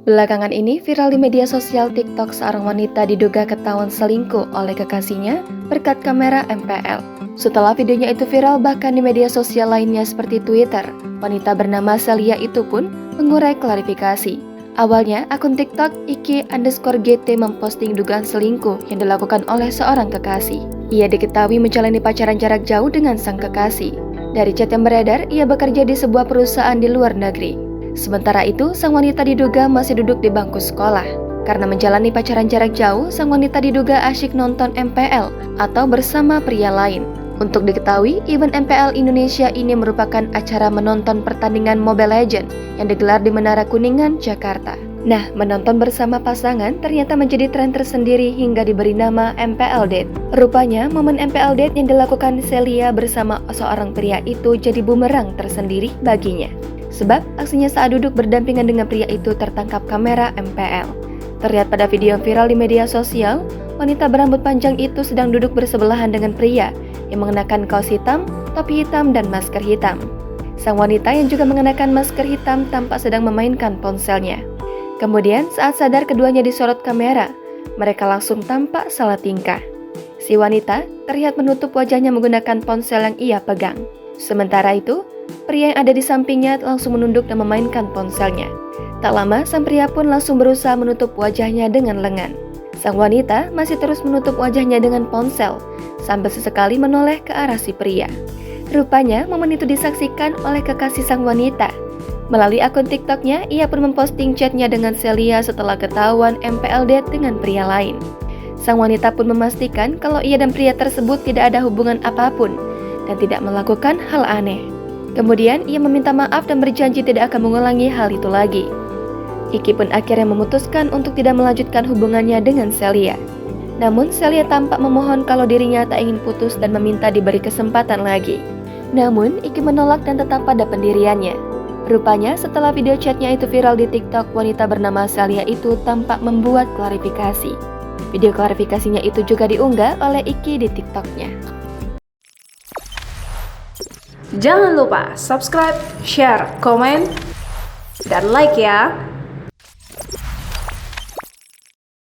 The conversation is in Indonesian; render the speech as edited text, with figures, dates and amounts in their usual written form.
Belakangan ini viral di media sosial TikTok seorang wanita diduga ketahuan selingkuh oleh kekasihnya berkat kamera MPL. Setelah videonya itu viral bahkan di media sosial lainnya seperti Twitter, wanita bernama Celia itu pun mengurai klarifikasi. Awalnya, akun TikTok Iki_GT memposting dugaan selingkuh yang dilakukan oleh seorang kekasih. Ia diketahui menjalani pacaran jarak jauh dengan sang kekasih. Dari chat yang beredar, ia bekerja di sebuah perusahaan di luar negeri. Sementara itu, sang wanita diduga masih duduk di bangku sekolah. Karena menjalani pacaran jarak jauh, sang wanita diduga asyik nonton MPL atau bersama pria lain. Untuk diketahui, event MPL Indonesia ini merupakan acara menonton pertandingan Mobile Legends yang digelar di Menara Kuningan, Jakarta. Nah, menonton bersama pasangan ternyata menjadi tren tersendiri hingga diberi nama MPL Date. Rupanya, momen MPL Date yang dilakukan Celia bersama seorang pria itu jadi bumerang tersendiri baginya. Sebab aksinya saat duduk berdampingan dengan pria itu tertangkap kamera MPL. Terlihat pada video yang viral di media sosial, wanita berambut panjang itu sedang duduk bersebelahan dengan pria yang mengenakan kaos hitam, topi hitam, dan masker hitam. Sang wanita yang juga mengenakan masker hitam tampak sedang memainkan ponselnya. Kemudian saat sadar keduanya disorot kamera, mereka langsung tampak salah tingkah. Si wanita terlihat menutup wajahnya menggunakan ponsel yang ia pegang. Sementara itu, pria yang ada di sampingnya langsung menunduk dan memainkan ponselnya. Tak lama, sang pria pun langsung berusaha menutup wajahnya dengan lengan. Sang wanita masih terus menutup wajahnya dengan ponsel, sambil sesekali menoleh ke arah si pria. Rupanya, momen itu disaksikan oleh kekasih sang wanita. Melalui akun TikToknya, ia pun memposting chatnya dengan Celia setelah ketahuan MPL date dengan pria lain. Sang wanita pun memastikan kalau ia dan pria tersebut tidak ada hubungan apapun dan tidak melakukan hal aneh. Kemudian ia meminta maaf dan berjanji tidak akan mengulangi hal itu lagi. Iki pun akhirnya memutuskan untuk tidak melanjutkan hubungannya dengan Celia. Namun Celia tampak memohon kalau dirinya tak ingin putus dan meminta diberi kesempatan lagi. Namun Iki menolak dan tetap pada pendiriannya. Rupanya setelah video chatnya itu viral di TikTok, wanita bernama Celia itu tampak membuat klarifikasi. Video klarifikasinya itu juga diunggah oleh Iki di TikToknya. Jangan lupa subscribe, share, komen, dan like ya.